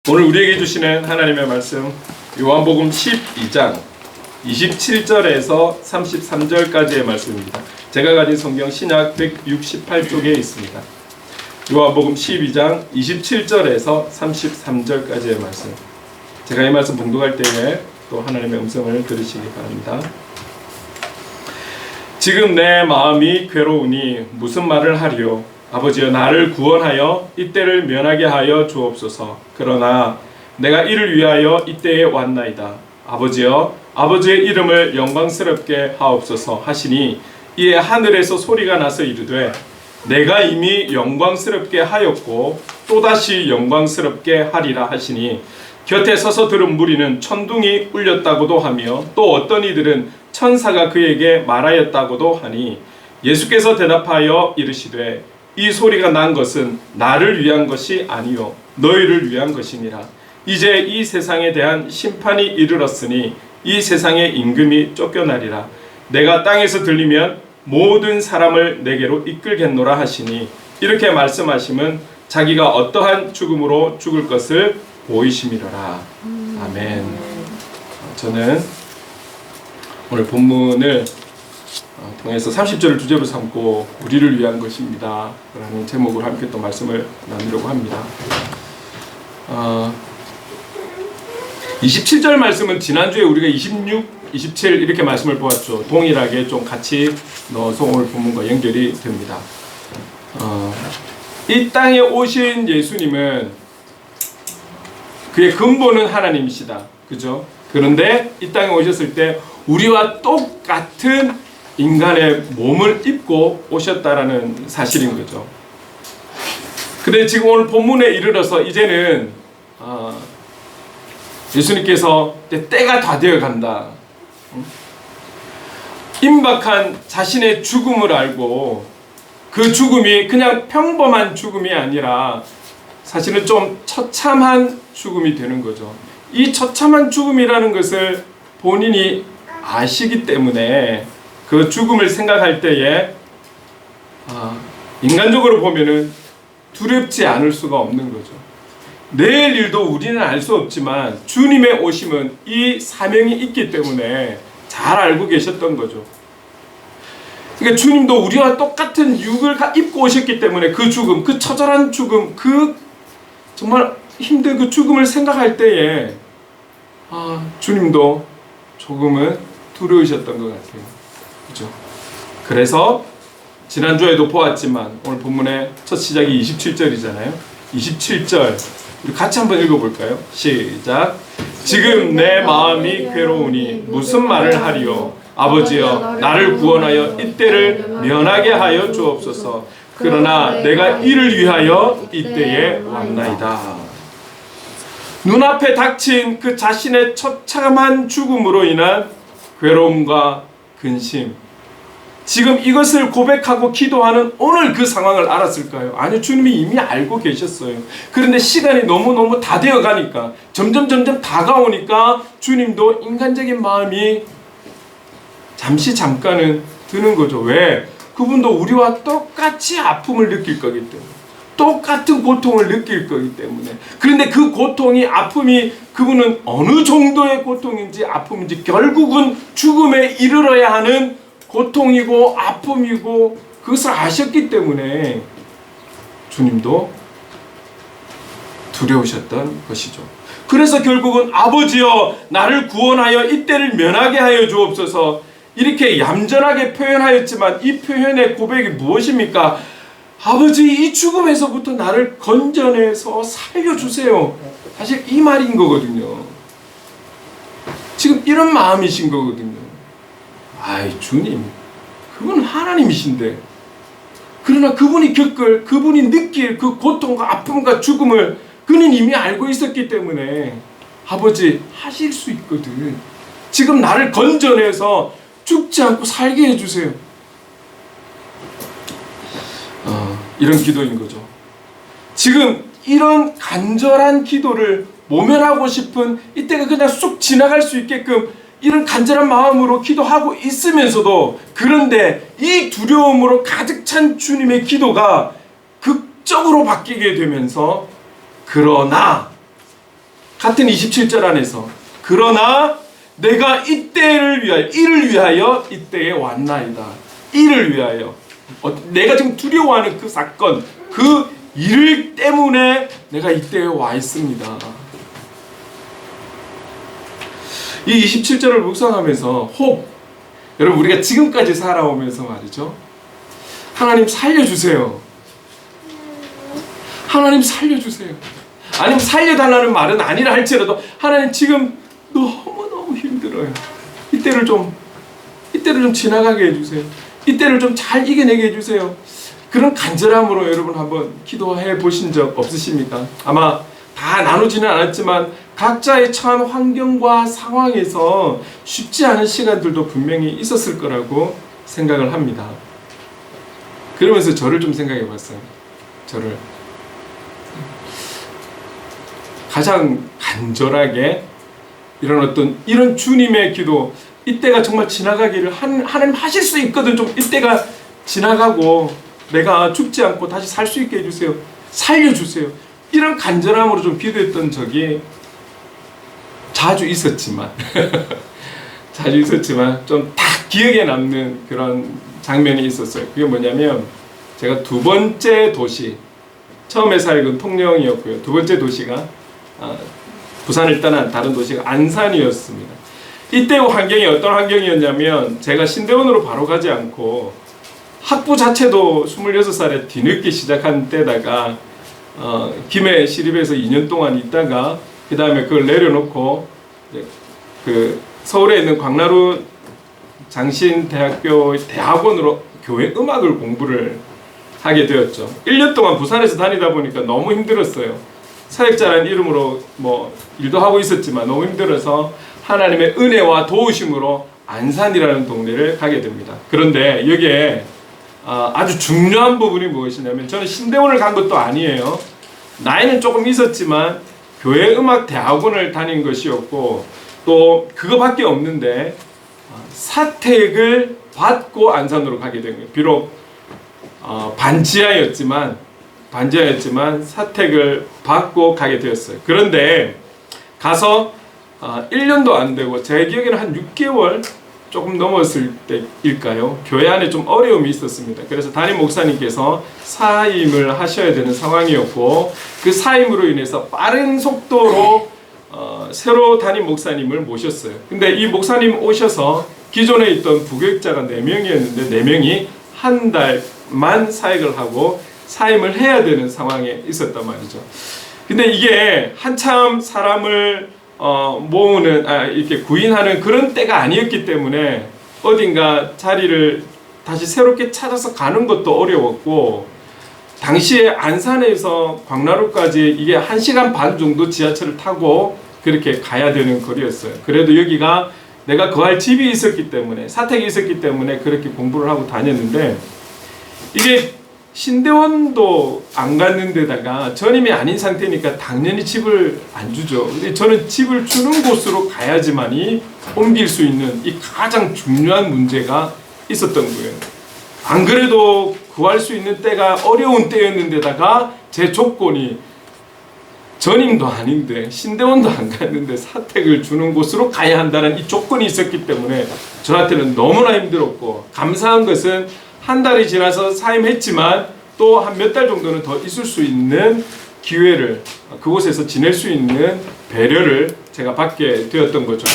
오늘 우리에게 주시는 하나님의 말씀 요한복음 12장 27절에서 33절까지의 말씀입니다. 제가 가진 성경 신약 168쪽에 있습니다. 요한복음 12장 27절에서 33절까지의 말씀. 제가 이 말씀 봉독할 때에 또 하나님의 음성을 들으시기 바랍니다. 지금 내 마음이 괴로우니 무슨 말을 하리요? 아버지여, 나를 구원하여 이때를 면하게 하여 주옵소서. 그러나 내가 이를 위하여 이때에 왔나이다. 아버지여, 아버지의 이름을 영광스럽게 하옵소서 하시니 이에 하늘에서 소리가 나서 이르되 내가 이미 영광스럽게 하였고 또다시 영광스럽게 하리라 하시니 곁에 서서 들은 무리는 천둥이 울렸다고도 하며 또 어떤 이들은 천사가 그에게 말하였다고도 하니 예수께서 대답하여 이르시되 이 소리가 난 것은 나를 위한 것이 아니요 너희를 위한 것이니라. 이제 이 세상에 대한 심판이 이르렀으니 이 세상의 임금이 쫓겨나리라. 내가 땅에서 들리면 모든 사람을 내게로 이끌겠노라 하시니 이렇게 말씀하심은 자기가 어떠한 죽음으로 죽을 것을 보이심이로라. 아멘. 저는 오늘 본문을 통해서 30절을 주제로 삼고 우리를 위한 것입니다 라는 제목으로 함께 또 말씀을 나누려고 합니다. 27절 말씀은 지난주에 우리가 26, 27 이렇게 말씀을 보았죠. 동일하게 좀 같이 넣어서 오늘 본문과 연결이 됩니다. 이 땅에 오신 예수님은 그의 근본은 하나님이시다. 그죠? 그런데 이 땅에 오셨을 때 우리와 똑같은 인간의 몸을 입고 오셨다라는 사실인 거죠. 근데 지금 오늘 본문에 이르러서 이제는 예수님께서 때가 다 되어 간다. 임박한 자신의 죽음을 알고 그 죽음이 그냥 평범한 죽음이 아니라 사실은 좀 처참한 죽음이 되는 거죠. 이 처참한 죽음이라는 것을 본인이 아시기 때문에 그 죽음을 생각할 때에 인간적으로 보면은 두렵지 않을 수가 없는 거죠. 내일 일도 우리는 알 수 없지만 주님의 오심은 이 사명이 있기 때문에 잘 알고 계셨던 거죠. 그러니까 주님도 우리와 똑같은 육을 입고 오셨기 때문에 그 죽음, 그 처절한 죽음, 그 정말 힘든 그 죽음을 생각할 때에 주님도 조금은 두려우셨던 것 같아요. 그죠? 그래서 지난주에도 보았지만 오늘 본문의 첫 시작이 27절이잖아요. 27절 우리 같이 한번 읽어볼까요? 시작. 지금 내 마음이 괴로우니 무슨 말을 하리요? 아버지여, 나를 구원하여 이때를 면하게 하여 주옵소서. 그러나 내가 이를 위하여 이때에 왔나이다. 눈앞에 닥친 그 자신의 처참한 죽음으로 인한 괴로움과 근심, 지금 이것을 고백하고 기도하는 오늘 그 상황을 알았을까요? 아니요, 주님이 이미 알고 계셨어요. 그런데 시간이 너무너무 다 되어 가니까 점점 다가오니까 주님도 인간적인 마음이 잠깐은 드는 거죠. 왜? 그분도 우리와 똑같이 아픔을 느낄 거기 때문에, 똑같은 고통을 느낄 거기 때문에. 그런데 그 고통이, 아픔이 그분은 어느 정도의 고통인지 아픔인지 결국은 죽음에 이르러야 하는 고통이고 아픔이고 그것을 아셨기 때문에 주님도 두려우셨던 것이죠. 그래서 결국은 아버지여, 나를 구원하여 이때를 면하게 하여 주옵소서, 이렇게 얌전하게 표현하였지만 이 표현의 고백이 무엇입니까? 아버지, 이 죽음에서부터 나를 건져내서 살려주세요. 사실 이 말인 거거든요. 지금 이런 마음이신 거거든요. 아이, 주님, 그분은 하나님이신데, 그러나 그분이 겪을, 그분이 느낄 그 고통과 아픔과 죽음을 그는 이미 알고 있었기 때문에 아버지, 하실 수 있거든. 지금 나를 건져내서 죽지 않고 살게 해주세요. 이런 기도인 거죠. 지금 이런 간절한 기도를 모면하고 싶은 이때가 그냥 쑥 지나갈 수 있게끔 이런 간절한 마음으로 기도하고 있으면서도, 그런데 이 두려움으로 가득 찬 주님의 기도가 극적으로 바뀌게 되면서 그러나 같은 27절 안에서 그러나 내가 이때를 위하여 이를 위하여 이때에 왔나이다. 이를 위하여 내가 지금 두려워하는 그 사건 그 일 때문에 내가 이때에 와 있습니다. 이 27절을 묵상하면서 여러분 우리가 지금까지 살아오면서 말이죠. 하나님 살려주세요. 하나님 살려주세요. 아니면 살려달라는 말은 아니라 할지라도 하나님 지금 너무너무 힘들어요. 이때를 좀 지나가게 해주세요. 이때를 좀 잘 이겨내게 해주세요. 그런 간절함으로 여러분 한번 기도해 보신 적 없으십니까? 아마 다 나누지는 않았지만 각자의 처한 환경과 상황에서 쉽지 않은 시간들도 분명히 있었을 거라고 생각을 합니다. 그러면서 저를 좀 생각해 봤어요. 저를 가장 간절하게 이런 주님의 기도, 이때가 정말 지나가기를 하나님 하실 수 있거든. 좀 이때가 지나가고 내가 죽지 않고 다시 살 수 있게 해주세요. 살려주세요. 이런 간절함으로 좀 기도했던 적이 자주 있었지만 좀 딱 기억에 남는 그런 장면이 있었어요. 그게 뭐냐면 제가 두 번째 도시, 처음에 살건 통영이었고요. 두 번째 도시가 부산을 떠난 다른 도시가 안산이었습니다. 이때 환경이 어떤 환경이었냐면 제가 신대원으로 바로 가지 않고 학부 자체도 26살에 뒤늦게 시작한 때다가 김해 시립에서 2년 동안 있다가 그 다음에 그걸 내려놓고 그 서울에 있는 광나루 장신대학교 대학원으로 교회 음악을 공부를 하게 되었죠. 1년 동안 부산에서 다니다 보니까 너무 힘들었어요. 사역자라는 이름으로 뭐 일도 하고 있었지만 너무 힘들어서 하나님의 은혜와 도우심으로 안산이라는 동네를 가게 됩니다. 그런데 여기에 아주 중요한 부분이 무엇이냐면 저는 신대원을 간 것도 아니에요. 나이는 조금 있었지만 교회 음악 대학원을 다닌 것이었고 또 그거밖에 없는데 사택을 받고 안산으로 가게 된 거예요. 비록 반지하였지만 사택을 받고 가게 되었어요. 그런데 가서 1년도 안 되고 제 기억에는 한 6개월 조금 넘었을 때일까요? 교회 안에 좀 어려움이 있었습니다. 그래서 담임 목사님께서 사임을 하셔야 되는 상황이었고 그 사임으로 인해서 빠른 속도로 새로 담임 목사님을 모셨어요. 근데 이 목사님 오셔서 기존에 있던 부교육자가 4명이었는데 4명이 한 달만 사역을 하고 사임을 해야 되는 상황에 있었단 말이죠. 근데 이게 한참 사람을 모으는 이렇게 구인하는 그런 때가 아니었기 때문에 어딘가 자리를 다시 새롭게 찾아서 가는 것도 어려웠고 당시에 안산에서 광나루까지 이게 1시간 반 정도 지하철을 타고 그렇게 가야 되는 거리였어요. 그래도 여기가 내가 거할 집이 있었기 때문에 사택이 있었기 때문에 그렇게 공부를 하고 다녔는데 이게 신대원도 안 갔는 데다가 전임이 아닌 상태니까 당연히 집을 안 주죠. 근데 저는 집을 주는 곳으로 가야지만이 옮길 수 있는 이 가장 중요한 문제가 있었던 거예요. 안 그래도 구할 수 있는 때가 어려운 때였는데다가 제 조건이 전임도 아닌데 신대원도 안 갔는데 사택을 주는 곳으로 가야 한다는 이 조건이 있었기 때문에 저한테는 너무나 힘들었고 감사한 것은 한 달이 지나서 사임했지만 또 한 몇 달 정도는 더 있을 수 있는 기회를 그곳에서 지낼 수 있는 배려를 제가 받게 되었던 거죠.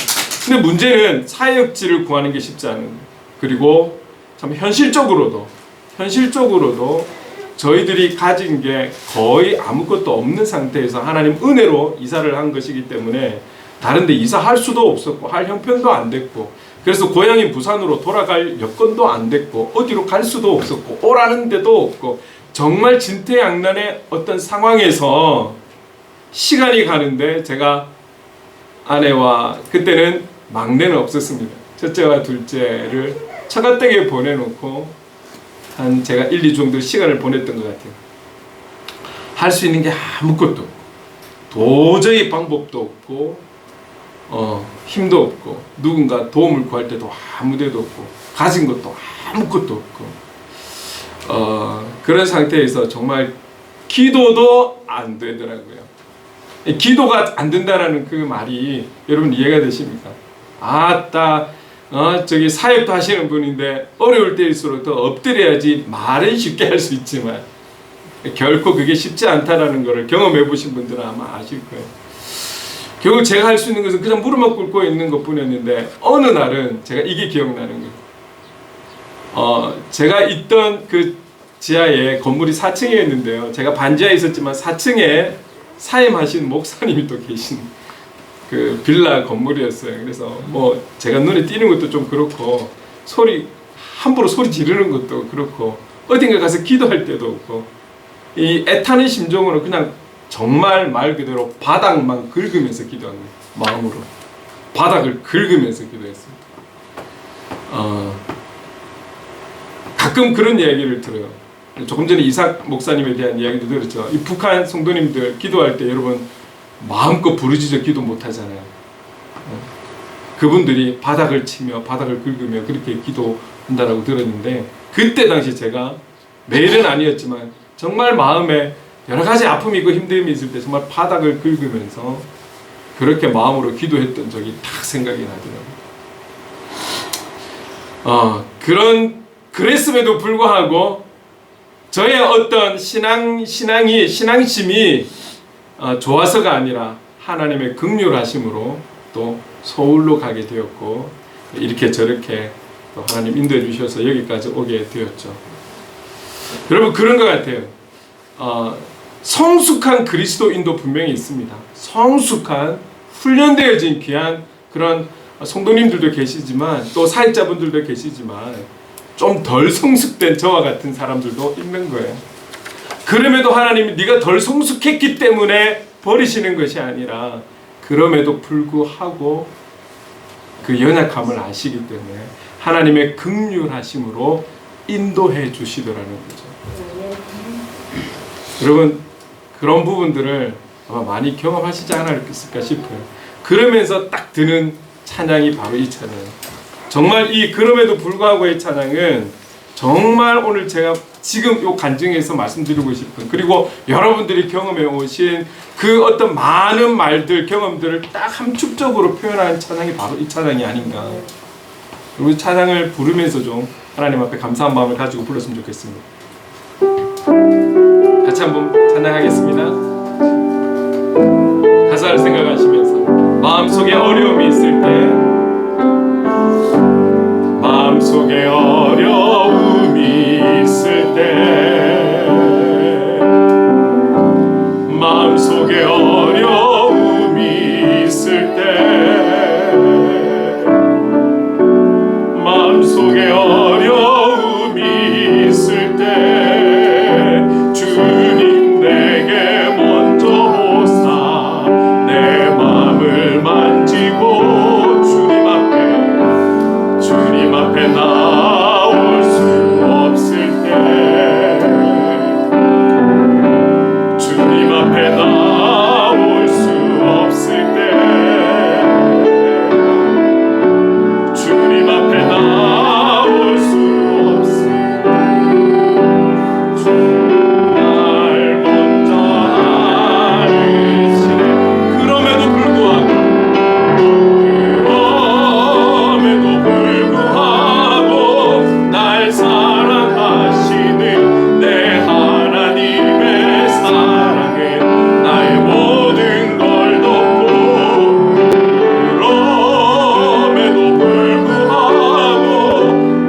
근데 문제는 사역지를 구하는 게 쉽지 않은 거예요. 그리고 참 현실적으로도 저희들이 가진 게 거의 아무것도 없는 상태에서 하나님 은혜로 이사를 한 것이기 때문에 다른 데 이사할 수도 없었고 할 형편도 안 됐고 그래서 고향인 부산으로 돌아갈 여건도 안 됐고 어디로 갈 수도 없었고 오라는 데도 없고 정말 진퇴양난의 어떤 상황에서 시간이 가는데 제가 아내와 그때는 막내는 없었습니다. 첫째와 둘째를 처가댁에 보내놓고 한 제가 1, 2주 정도 시간을 보냈던 것 같아요. 할 수 있는 게 아무것도 없고 도저히 방법도 없고 힘도 없고 누군가 도움을 구할 때도 아무 데도 없고 가진 것도 아무것도 없고 그런 상태에서 정말 기도도 안 되더라고요. 기도가 안 된다라는 그 말이 여러분 이해가 되십니까? 아따 저기 사역도 하시는 분인데 어려울 때일수록 더 엎드려야지. 말은 쉽게 할 수 있지만 결코 그게 쉽지 않다라는 것을 경험해 보신 분들은 아마 아실 거예요. 결국 제가 할 수 있는 것은 그냥 무릎만 꿇고 있는 것뿐이었는데 어느 날은 제가 이게 기억나는 거예요. 제가 있던 그 지하에 건물이 4층에 있는데요. 제가 반지하에 있었지만 4층에 사임하신 목사님이 또 계신 그 빌라 건물이었어요. 그래서 뭐 제가 눈에 띄는 것도 좀 그렇고 함부로 소리 지르는 것도 그렇고 어딘가 가서 기도할 때도 없고 이 애타는 심정으로 그냥 정말 말 그대로 바닥만 긁으면서 기도하는 마음으로 바닥을 긁으면서 기도했습니다. 가끔 그런 이야기를 들어요. 조금 전에 이삭 목사님에 대한 이야기도 들었죠. 이 북한 성도님들 기도할 때 여러분 마음껏 부르짖어 기도 못 하잖아요. 그분들이 바닥을 치며 바닥을 긁으며 그렇게 기도한다라고 들었는데 그때 당시 제가 매일은 아니었지만 정말 마음에 여러 가지 아픔이 있고 힘듦이 있을 때 정말 바닥을 긁으면서 그렇게 마음으로 기도했던 적이 딱 생각이 나더라고요. 그랬음에도 불구하고 저의 어떤 신앙심이 좋아서가 아니라 하나님의 긍휼하심으로 또 서울로 가게 되었고 이렇게 저렇게 또 하나님 인도해 주셔서 여기까지 오게 되었죠. 여러분 그런 것 같아요. 성숙한 그리스도인도 분명히 있습니다. 성숙한 훈련되어진 귀한 그런 성도님들도 계시지만 또 사역자분들도 계시지만 좀 덜 성숙된 저와 같은 사람들도 있는 거예요. 그럼에도 하나님이 네가 덜 성숙했기 때문에 버리시는 것이 아니라 그럼에도 불구하고 그 연약함을 아시기 때문에 하나님의 긍휼하심으로 인도해 주시더라는 거죠. 여러분 그런 부분들을 아마 많이 경험하시지 않았을까 싶어요. 그러면서 딱 드는 찬양이 바로 이 찬양. 정말 이 그럼에도 불구하고의 찬양은 정말 오늘 제가 지금 요 간증에서 말씀드리고 싶은 그리고 여러분들이 경험해 오신 그 어떤 많은 말들 경험들을 딱 함축적으로 표현한 찬양이 바로 이 찬양이 아닌가. 우리 찬양을 부르면서 좀 하나님 앞에 감사한 마음을 가지고 불렀으면 좋겠습니다. 같이 한번 찬양하겠습니다. 가사를 생각하시면서 마음속에 어려움이 있을 때 마음속에 어려움이 있을 때 마음속에 어려움이 있을 때 마음속에 어려움이 있을 때 주님 내게 먼저 오사 내 마음을 만지고 주님 앞에 나올 수 없을 때 주님 앞에 나올 수 없을 때 주님 앞에 나올 수 없을 때 날 먼저 알으시네. 그럼에도 불구하고 날 사랑하시는 내 하나님의 사랑은 나의 모든 걸 덮고 그럼에도 불구하고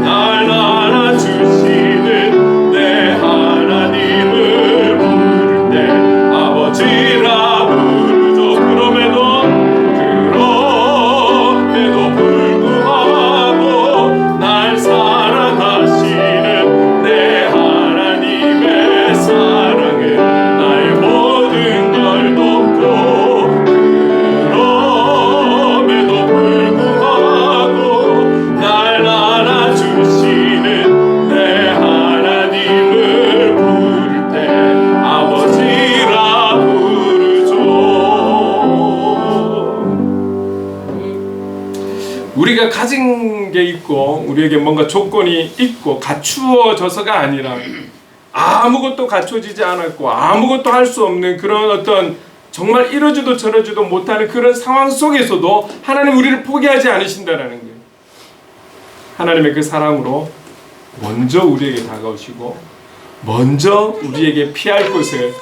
날 안아주시는 내 하나님을 부를 때 아버지라 부르죠. 그럼에도 불구하고 날 사랑하시는 내 하나님의 사랑은 나의 모든 걸 덮고 그럼에도 불구하고 날 안아주시는 내 하나님을 부를 때 아버지라 부르죠. 우리가 가진 게 있고 우리에게 뭔가 조건이 있고 갖추어져서가 아니라 아무것도 갖춰지지 않았고 아무것도 할 수 없는 그런 어떤 정말 이러지도 저러지도 못하는 그런 상황 속에서도 하나님 우리를 포기하지 않으신다는 거예요. 하나님의 그 사랑으로 먼저 우리에게 다가오시고 먼저 우리에게 피할 곳을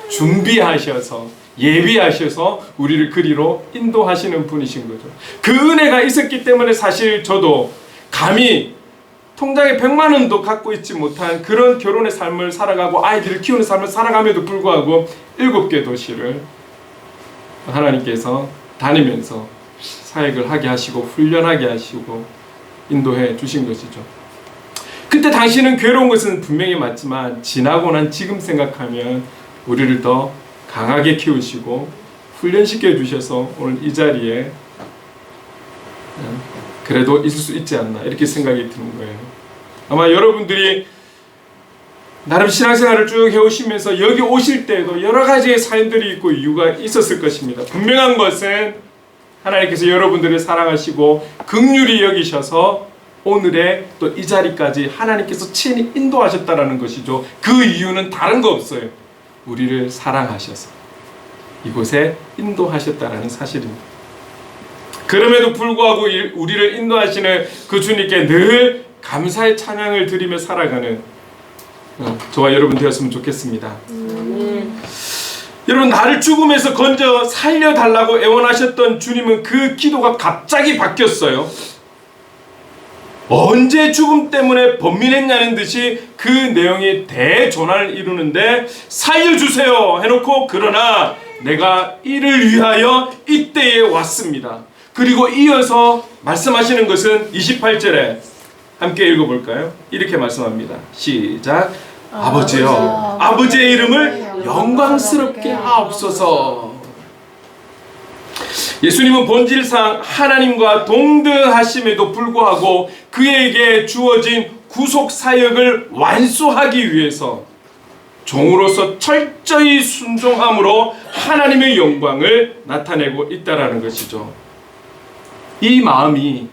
준비하셔서 예비하셔서 우리를 그리로 인도하시는 분이신 거죠. 그 은혜가 있었기 때문에 사실 저도 감히 통장에 100만 원도 갖고 있지 못한 그런 결혼의 삶을 살아가고 아이들을 키우는 삶을 살아감에도 불구하고 7개 도시를 하나님께서 다니면서 사역을 하게 하시고 훈련하게 하시고 인도해 주신 것이죠. 그때 당시는 괴로운 것은 분명히 맞지만 지나고 난 지금 생각하면 우리를 더 강하게 키우시고 훈련시켜 주셔서 오늘 이 자리에 그래도 있을 수 있지 않나 이렇게 생각이 드는 거예요. 아마 여러분들이 나름 신앙생활을 쭉 해오시면서 여기 오실 때에도 여러 가지의 사연들이 있고 이유가 있었을 것입니다. 분명한 것은 하나님께서 여러분들을 사랑하시고 긍휼히 여기셔서 오늘의 또 이 자리까지 하나님께서 친히 인도하셨다라는 것이죠. 그 이유는 다른 거 없어요. 우리를 사랑하셔서 이곳에 인도하셨다라는 사실입니다. 그럼에도 불구하고 우리를 인도하시는 그 주님께 늘 감사의 찬양을 드리며 살아가는 저와 여러분 되었으면 좋겠습니다. 여러분, 나를 죽음에서 건져 살려달라고 애원하셨던 주님은 그 기도가 갑자기 바뀌었어요. 언제 죽음 때문에 번민했냐는 듯이 그 내용이 대전환을 이루는데 살려주세요 해놓고 그러나 내가 이를 위하여 이때에 왔습니다. 그리고 이어서 말씀하시는 것은 28절에 함께 읽어볼까요? 이렇게 말씀합니다. 시작. 아버지여, 아버지의 이름을 영광스럽게 하옵소서. 예수님은 본질상 하나님과 동등하심에도 불구하고 그에게 주어진 구속 사역을 완수하기 위해서 종으로서 철저히 순종함으로 하나님의 영광을 나타내고 있다라는 것이죠. 이 마음이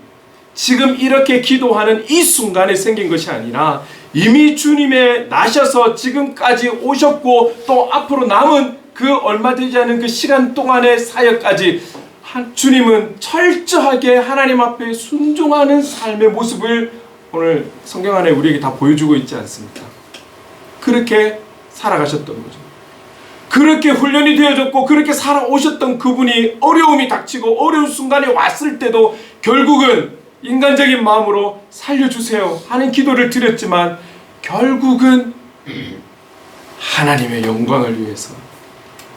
지금 이렇게 기도하는 이 순간에 생긴 것이 아니라 이미 주님의 나셔서 지금까지 오셨고 또 앞으로 남은 그 얼마 되지 않은 그 시간 동안의 사역까지 주님은 철저하게 하나님 앞에 순종하는 삶의 모습을 오늘 성경 안에 우리에게 다 보여주고 있지 않습니까? 그렇게 살아가셨던 거죠. 그렇게 훈련이 되어졌고 그렇게 살아오셨던 그분이 어려움이 닥치고 어려운 순간에 왔을 때도 결국은 인간적인 마음으로 살려주세요 하는 기도를 드렸지만 결국은 하나님의 영광을 위해서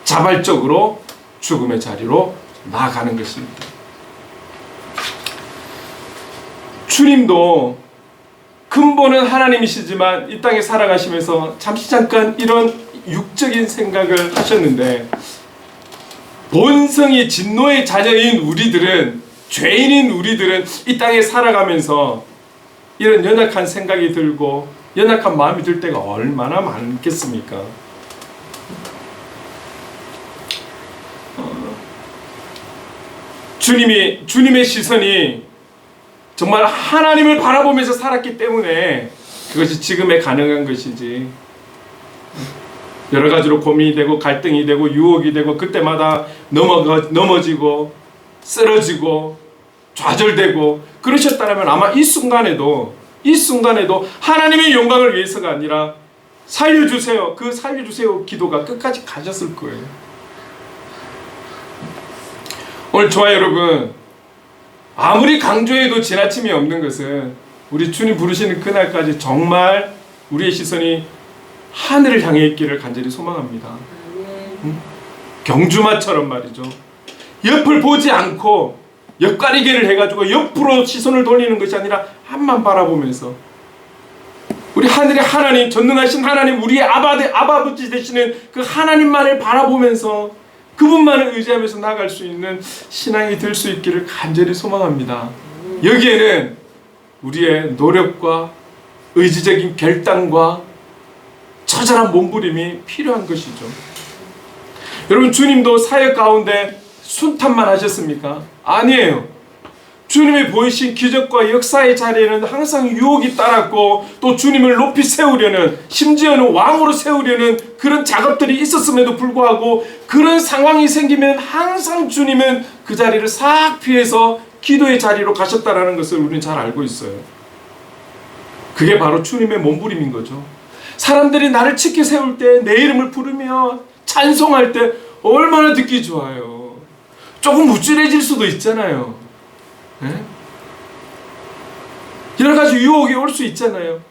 자발적으로 죽음의 자리로 나아가는 것입니다. 주님도 근본은 하나님이시지만 이 땅에 살아가시면서 잠깐 이런 육적인 생각을 하셨는데 본성이 진노의 자녀인 우리들은 죄인인 우리들은 이 땅에 살아가면서 이런 연약한 생각이 들고 연약한 마음이 들 때가 얼마나 많겠습니까? 주님의 시선이 정말 하나님을 바라보면서 살았기 때문에 그것이 지금에 가능한 것이지 여러 가지로 고민이 되고 갈등이 되고 유혹이 되고 그때마다 넘어지고 쓰러지고 좌절되고 그러셨다면 아마 이 순간에도 하나님의 영광을 위해서가 아니라 살려주세요, 그 살려주세요 기도가 끝까지 가셨을 거예요. 오늘 저와 여러분 아무리 강조해도 지나침이 없는 것은 우리 주님 부르시는 그날까지 정말 우리의 시선이 하늘을 향해 있기를 간절히 소망합니다. 경주마처럼 말이죠. 옆을 보지 않고 옆가리개를 해가지고 옆으로 시선을 돌리는 것이 아니라 앞만 바라보면서 우리 하늘의 하나님, 전능하신 하나님, 우리의 아버지 되시는 그 하나님만을 바라보면서 그분만을 의지하면서 나아갈 수 있는 신앙이 될 수 있기를 간절히 소망합니다. 여기에는 우리의 노력과 의지적인 결단과 처절한 몸부림이 필요한 것이죠. 여러분, 주님도 사역 가운데 순탄만 하셨습니까? 아니에요. 주님이 보이신 기적과 역사의 자리에는 항상 유혹이 따랐고 또 주님을 높이 세우려는, 심지어는 왕으로 세우려는 그런 작업들이 있었음에도 불구하고 그런 상황이 생기면 항상 주님은 그 자리를 싹 피해서 기도의 자리로 가셨다라는 것을 우리는 잘 알고 있어요. 그게 바로 주님의 몸부림인 거죠. 사람들이 나를 치켜 세울 때, 내 이름을 부르며 찬송할 때 얼마나 듣기 좋아요. 조금 무찔해질 수도 있잖아요. 네? 여러 가지 유혹이 올 수 있잖아요.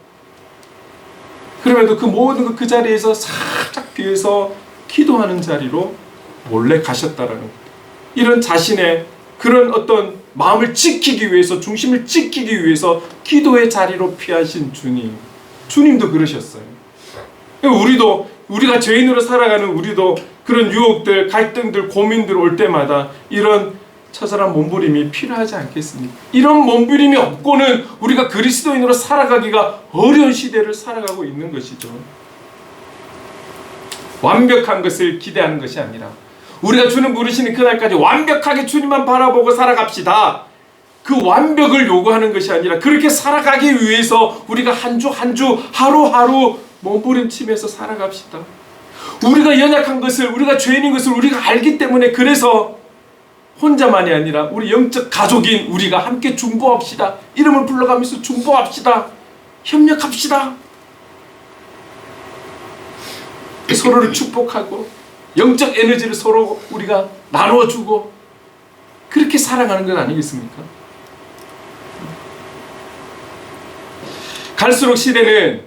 그럼에도 그 모든 그 자리에서 살짝 비해서 기도하는 자리로 몰래 가셨다라는 것. 이런 자신의 그런 어떤 마음을 지키기 위해서, 중심을 지키기 위해서 기도의 자리로 피하신 주님. 주님도 그러셨어요. 우리가 죄인으로 살아가는 우리도 그런 유혹들, 갈등들, 고민들 올 때마다 이런 처절한 몸부림이 필요하지 않겠습니까? 이런 몸부림이 없고는 우리가 그리스도인으로 살아가기가 어려운 시대를 살아가고 있는 것이죠. 완벽한 것을 기대하는 것이 아니라 우리가 주님 부르시는 그날까지 완벽하게 주님만 바라보고 살아갑시다. 그 완벽을 요구하는 것이 아니라 그렇게 살아가기 위해서 우리가 한 주 한 주 하루하루 몸부림치면서 살아갑시다. 우리가 연약한 것을, 우리가 죄인인 것을 우리가 알기 때문에, 그래서 혼자만이 아니라 우리 영적 가족인 우리가 함께 중보합시다. 이름을 불러가면서 중보합시다. 협력합시다. 서로를 축복하고 영적 에너지를 서로 우리가 나눠주고 그렇게 살아가는 건 아니겠습니까? 갈수록 시대는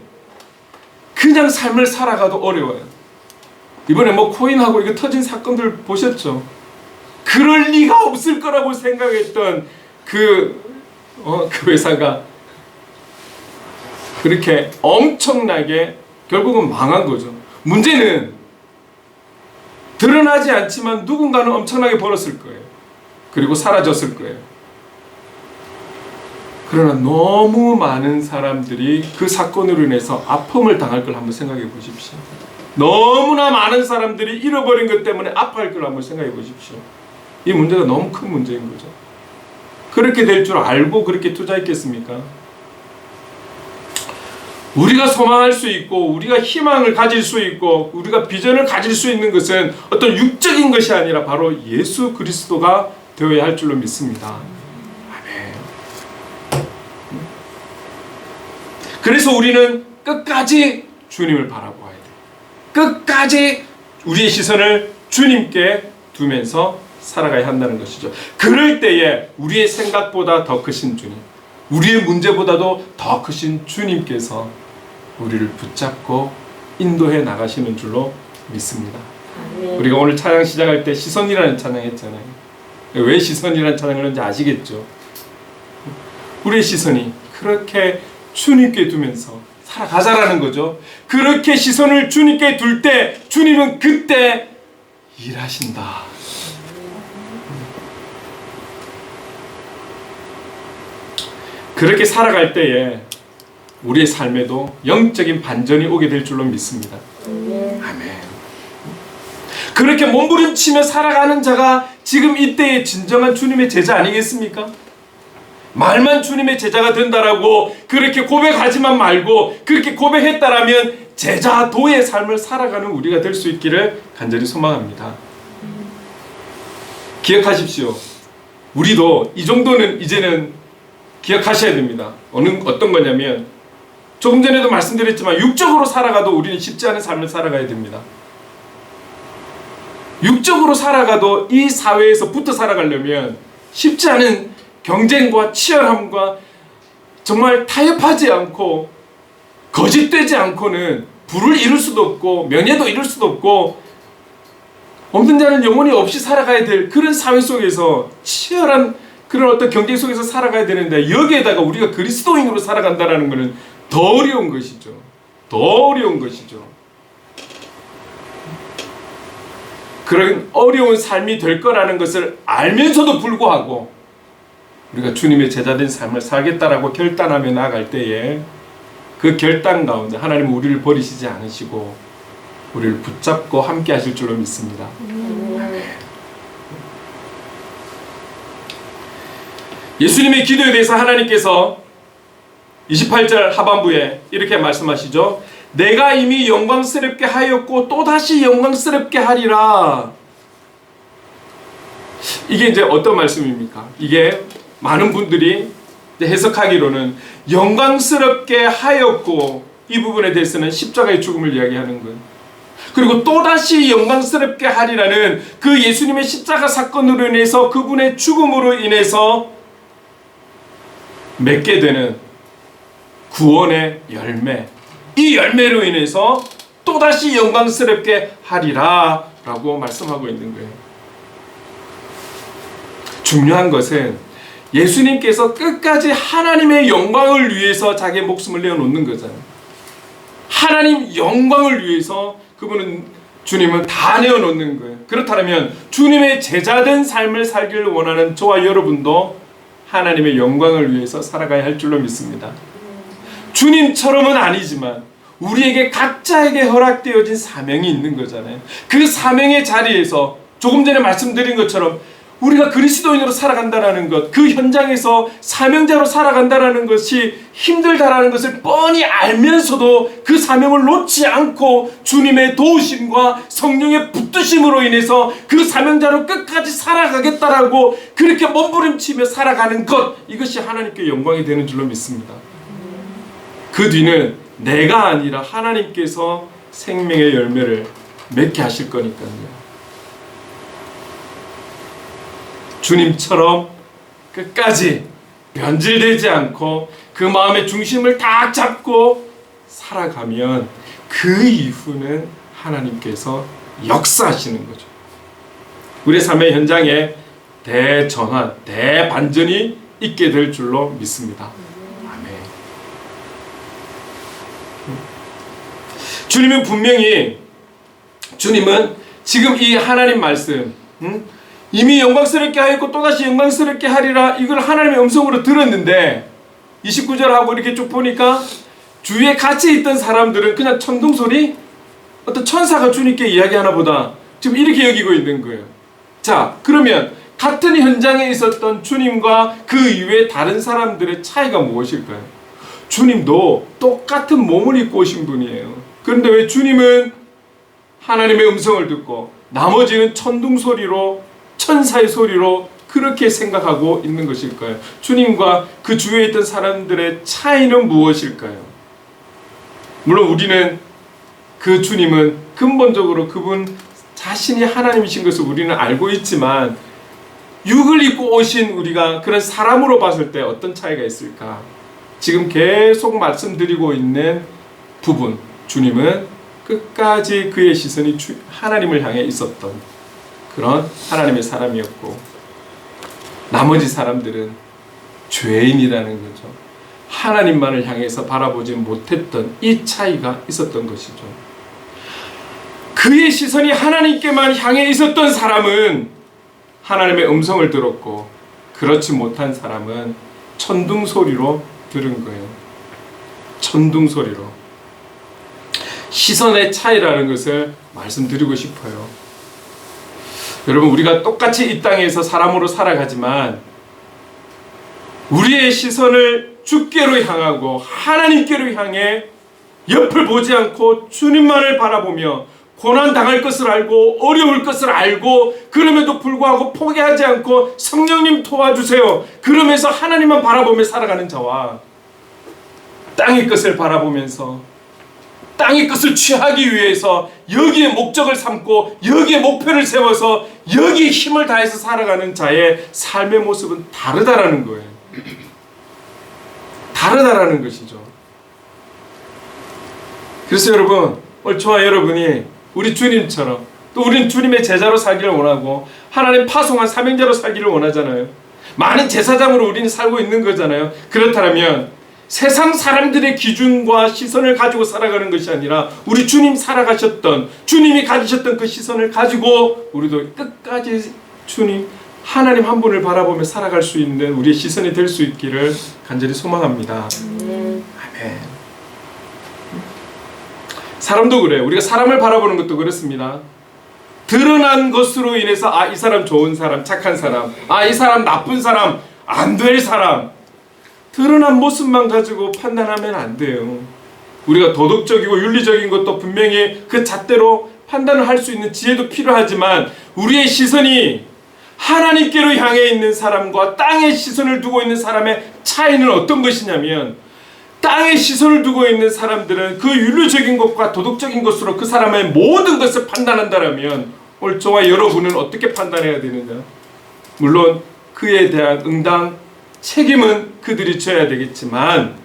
그냥 삶을 살아가도 어려워요. 이번에 코인하고 이거 터진 사건들 보셨죠? 그럴 리가 없을 거라고 생각했던 그 회사가 그렇게 엄청나게 결국은 망한 거죠. 문제는 드러나지 않지만 누군가는 엄청나게 벌었을 거예요. 그리고 사라졌을 거예요. 그러나 너무 많은 사람들이 그 사건으로 인해서 아픔을 당할 걸 한번 생각해 보십시오. 너무나 많은 사람들이 잃어버린 것 때문에 아파할 걸 한번 생각해 보십시오. 이 문제가 너무 큰 문제인 거죠. 그렇게 될 줄 알고 그렇게 투자했겠습니까? 우리가 소망할 수 있고 우리가 희망을 가질 수 있고 우리가 비전을 가질 수 있는 것은 어떤 육적인 것이 아니라 바로 예수 그리스도가 되어야 할 줄로 믿습니다. 아멘. 그래서 우리는 끝까지 주님을 바라보아야 돼. 끝까지 우리의 시선을 주님께 두면서 살아가야 한다는 것이죠. 그럴 때에 우리의 생각보다 더 크신 주님, 우리의 문제보다도 더 크신 주님께서 우리를 붙잡고 인도해 나가시는 줄로 믿습니다. 우리가 오늘 찬양 시작할 때 시선이라는 찬양 했잖아요. 왜 시선이라는 찬양을 하는지 아시겠죠? 우리의 시선이 그렇게 주님께 두면서 살아가자라는 거죠. 그렇게 시선을 주님께 둘 때 주님은 그때 일하신다. 그렇게 살아갈 때에 우리의 삶에도 영적인 반전이 오게 될 줄로 믿습니다. 아멘. 그렇게 몸부림치며 살아가는 자가 지금 이때의 진정한 주님의 제자 아니겠습니까? 말만 주님의 제자가 된다라고 그렇게 고백하지만 말고 그렇게 고백했다라면 제자도의 삶을 살아가는 우리가 될 수 있기를 간절히 소망합니다. 기억하십시오. 우리도 이 정도는 이제는 기억하셔야 됩니다. 어떤 거냐면 조금 전에도 말씀드렸지만 육적으로 살아가도 우리는 쉽지 않은 삶을 살아가야 됩니다. 육적으로 살아가도 이 사회에서 붙어 살아가려면 쉽지 않은 경쟁과 치열함과 정말 타협하지 않고 거짓되지 않고는 부를 이룰 수도 없고 명예도 이룰 수도 없고 없는 자는 영원히 없이 살아가야 될 그런 사회 속에서 치열한 그런 어떤 경쟁 속에서 살아가야 되는데 여기에다가 우리가 그리스도인으로 살아간다는 것은 더 어려운 것이죠. 더 어려운 것이죠. 그런 어려운 삶이 될 거라는 것을 알면서도 불구하고 우리가 주님의 제자된 삶을 살겠다라고 결단하며 나아갈 때에 그 결단 가운데 하나님은 우리를 버리시지 않으시고 우리를 붙잡고 함께 하실 줄로 믿습니다. 예수님의 기도에 대해서 하나님께서 28절 하반부에 이렇게 말씀하시죠. 내가 이미 영광스럽게 하였고 또다시 영광스럽게 하리라. 이게 이제 어떤 말씀입니까? 이게 많은 분들이 해석하기로는 영광스럽게 하였고, 이 부분에 대해서는 십자가의 죽음을 이야기하는 거예요. 그리고 또다시 영광스럽게 하리라는 그 예수님의 십자가 사건으로 인해서, 그분의 죽음으로 인해서 맺게 되는 구원의 열매, 이 열매로 인해서 또다시 영광스럽게 하리라 라고 말씀하고 있는 거예요. 중요한 것은 예수님께서 끝까지 하나님의 영광을 위해서 자기의 목숨을 내어놓는 거잖아요. 하나님 영광을 위해서 그분은, 주님은 다 내어놓는 거예요. 그렇다면 주님의 제자된 삶을 살기를 원하는 저와 여러분도 하나님의 영광을 위해서 살아가야 할 줄로 믿습니다. 주님처럼은 아니지만 우리에게 각자에게 허락되어진 사명이 있는 거잖아요. 그 사명의 자리에서 조금 전에 말씀드린 것처럼 우리가 그리스도인으로 살아간다는 것, 그 현장에서 사명자로 살아간다는 것이 힘들다라는 것을 뻔히 알면서도 그 사명을 놓지 않고 주님의 도우심과 성령의 붙드심으로 인해서 그 사명자로 끝까지 살아가겠다라고 그렇게 몸부림치며 살아가는 것, 이것이 하나님께 영광이 되는 줄로 믿습니다. 그 뒤는 내가 아니라 하나님께서 생명의 열매를 맺게 하실 거니까요. 주님처럼 끝까지 변질되지 않고 그 마음의 중심을 딱 잡고 살아가면 그 이후는 하나님께서 역사하시는 거죠. 우리의 삶의 현장에 대전환, 대반전이 있게 될 줄로 믿습니다. 아멘. 주님은 분명히, 주님은 지금 이 하나님 말씀, 이미 영광스럽게 하였고 또다시 영광스럽게 하리라, 이걸 하나님의 음성으로 들었는데 29절하고 이렇게 쭉 보니까 주위에 같이 있던 사람들은 그냥 천둥소리, 어떤 천사가 주님께 이야기하나 보다, 지금 이렇게 여기고 있는 거예요. 자, 그러면 같은 현장에 있었던 주님과 그 이외의 다른 사람들의 차이가 무엇일까요? 주님도 똑같은 몸을 입고 오신 분이에요. 그런데 왜 주님은 하나님의 음성을 듣고 나머지는 천둥소리로, 천사의 소리로 그렇게 생각하고 있는 것일까요? 주님과 그 주위에 있던 사람들의 차이는 무엇일까요? 물론 우리는, 그 주님은 근본적으로 그분 자신이 하나님이신 것을 우리는 알고 있지만, 육을 입고 오신 우리가 그런 사람으로 봤을 때 어떤 차이가 있을까? 지금 계속 말씀드리고 있는 부분, 주님은 끝까지 그의 시선이 하나님을 향해 있었던 그런 하나님의 사람이었고, 나머지 사람들은 죄인이라는 거죠. 하나님만을 향해서 바라보지 못했던 이 차이가 있었던 것이죠. 그의 시선이 하나님께만 향해 있었던 사람은 하나님의 음성을 들었고, 그렇지 못한 사람은 천둥소리로 들은 거예요. 천둥소리로. 시선의 차이라는 것을 말씀드리고 싶어요. 여러분, 우리가 똑같이 이 땅에서 사람으로 살아가지만 우리의 시선을 주께로 향하고 하나님께로 향해 옆을 보지 않고 주님만을 바라보며 고난 당할 것을 알고 어려울 것을 알고, 그럼에도 불구하고 포기하지 않고 성령님 도와주세요 그러면서 하나님만 바라보며 살아가는 자와, 땅의 것을 바라보면서 땅의 것을 취하기 위해서 여기에 목적을 삼고 여기에 목표를 세워서 여기에 힘을 다해서 살아가는 자의 삶의 모습은 다르다라는 거예요. 다르다라는 것이죠. 그래서 여러분, 오늘 저와 여러분이 우리 주님처럼, 또 우리는 주님의 제자로 살기를 원하고 하나님 파송한 사명자로 살기를 원하잖아요. 많은 제사장으로 우리는 살고 있는 거잖아요. 그렇다면 세상 사람들의 기준과 시선을 가지고 살아가는 것이 아니라 우리 주님 살아가셨던, 주님이 가지셨던 그 시선을 가지고 우리도 끝까지 주님, 하나님 한 분을 바라보며 살아갈 수 있는 우리의 시선이 될 수 있기를 간절히 소망합니다. 아멘. 사람도 그래요. 우리가 사람을 바라보는 것도 그렇습니다. 드러난 것으로 인해서 이 사람 좋은 사람, 착한 사람, 이 사람 나쁜 사람, 안 될 사람, 드러난 모습만 가지고 판단하면 안 돼요. 우리가 도덕적이고 윤리적인 것도 분명히 그 잣대로 판단을 할 수 있는 지혜도 필요하지만 우리의 시선이 하나님께로 향해 있는 사람과 땅에 시선을 두고 있는 사람의 차이는 어떤 것이냐면, 땅에 시선을 두고 있는 사람들은 그 윤리적인 것과 도덕적인 것으로 그 사람의 모든 것을 판단한다면 오늘 저와 여러분은 어떻게 판단해야 되느냐? 물론 그에 대한 응당 책임은 그들이 져야 되겠지만,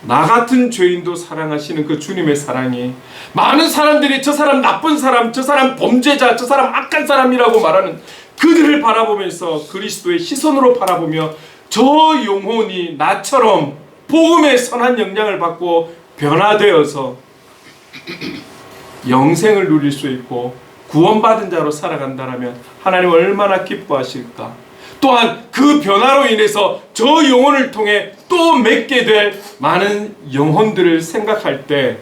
나 같은 죄인도 사랑하시는 그 주님의 사랑이 많은 사람들이 저 사람 나쁜 사람, 저 사람 범죄자, 저 사람 악한 사람이라고 말하는 그들을 바라보면서 그리스도의 시선으로 바라보며 저 영혼이 나처럼 복음의 선한 영향을 받고 변화되어서 영생을 누릴 수 있고 구원받은 자로 살아간다면 하나님 얼마나 기뻐하실까. 또한 그 변화로 인해서 저 영혼을 통해 또 맺게 될 많은 영혼들을 생각할 때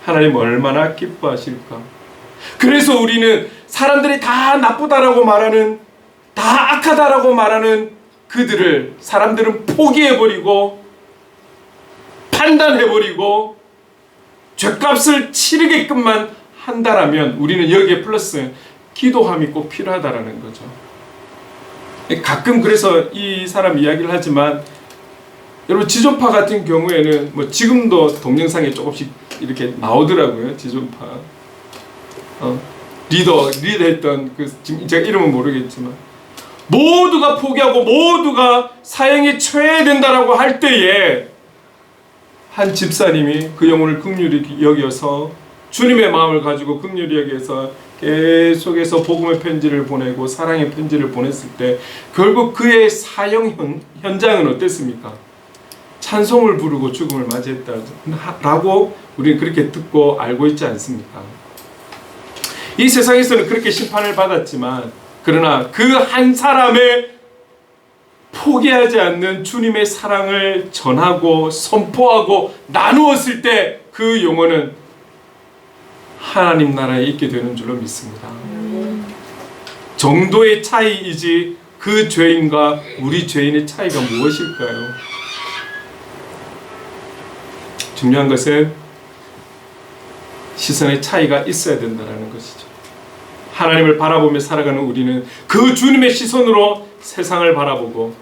하나님 얼마나 기뻐하실까. 그래서 우리는 사람들이 다 나쁘다라고 말하는, 다 악하다라고 말하는 그들을 사람들은 포기해버리고 판단해버리고 죗값을 치르게끔만 한다라면 우리는 여기에 플러스 기도함이 꼭 필요하다라는 거죠. 가끔 그래서 이 사람 이야기를 하지만, 여러분 지존파 같은 경우에는 뭐 지금도 동영상에 조금씩 이렇게 나오더라고요. 지존파 리더했던 그, 지금 제가 이름은 모르겠지만, 모두가 포기하고 모두가 사형에 처해야 된다라고 할 때에 한 집사님이 그 영혼을 긍휼히 여겨서 주님의 마음을 가지고 긍휼히 여겨서 계속해서 복음의 편지를 보내고 사랑의 편지를 보냈을 때 결국 그의 사형 현장은 어땠습니까? 찬송을 부르고 죽음을 맞이했다라고 우리는 그렇게 듣고 알고 있지 않습니까? 이 세상에서는 그렇게 심판을 받았지만, 그러나 그 한 사람의 포기하지 않는 주님의 사랑을 전하고 선포하고 나누었을 때 그 영혼은 하나님 나라에 있게 되는 줄로 믿습니다. 정도의 차이이지 그 죄인과 우리 죄인의 차이가 무엇일까요? 중요한 것은 시선의 차이가 있어야 된다는 것이죠. 하나님을 바라보며 살아가는 우리는 그 주님의 시선으로 세상을 바라보고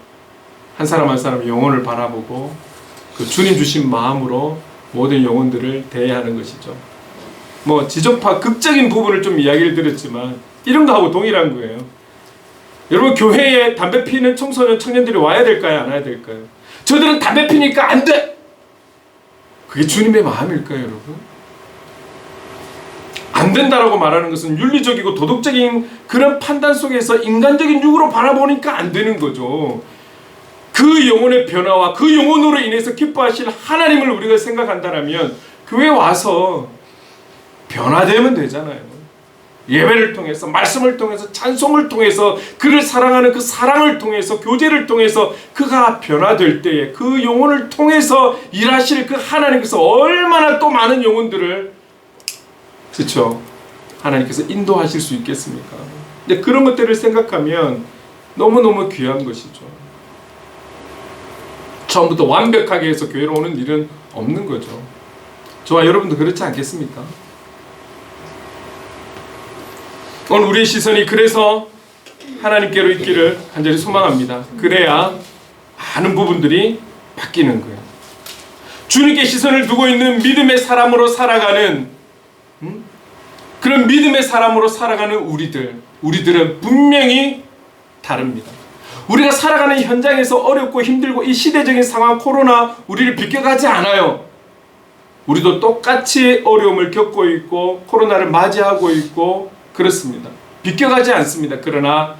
한 사람 한 사람 영혼을 바라보고 그 주님 주신 마음으로 모든 영혼들을 대해하는 것이죠. 뭐 지존파 극적인 부분을 좀 이야기를 드렸지만 이런 거하고 동일한 거예요. 여러분 교회에 담배 피는 청소년 청년들이 와야 될까요? 안 와야 될까요? 저들은 담배 피니까 안 돼! 그게 주님의 마음일까요, 여러분? 안 된다라고 말하는 것은 윤리적이고 도덕적인 그런 판단 속에서 인간적인 육으로 바라보니까 안 되는 거죠. 그 영혼의 변화와 그 영혼으로 인해서 기뻐하실 하나님을 우리가 생각한다면 교회에 와서 변화되면 되잖아요. 예배를 통해서, 말씀을 통해서, 찬송을 통해서, 그를 사랑하는 그 사랑을 통해서, 교제를 통해서 그가 변화될 때에 그 영혼을 통해서 일하실 그 하나님께서 얼마나 또 많은 영혼들을, 그렇죠, 하나님께서 인도하실 수 있겠습니까? 근데 그런 것들을 생각하면 너무너무 귀한 것이죠. 처음부터 완벽하게 해서 교회로 오는 일은 없는 거죠. 저와 여러분도 그렇지 않겠습니까? 오늘 우리의 시선이 그래서 하나님께로 있기를 간절히 소망합니다. 그래야 많은 부분들이 바뀌는 거예요. 주님께 시선을 두고 있는 믿음의 사람으로 살아가는 그런 믿음의 사람으로 살아가는 우리들은 분명히 다릅니다. 우리가 살아가는 현장에서 어렵고 힘들고 이 시대적인 상황 코로나 우리를 비껴가지 않아요. 우리도 똑같이 어려움을 겪고 있고 코로나를 맞이하고 있고 그렇습니다. 비껴가지 않습니다. 그러나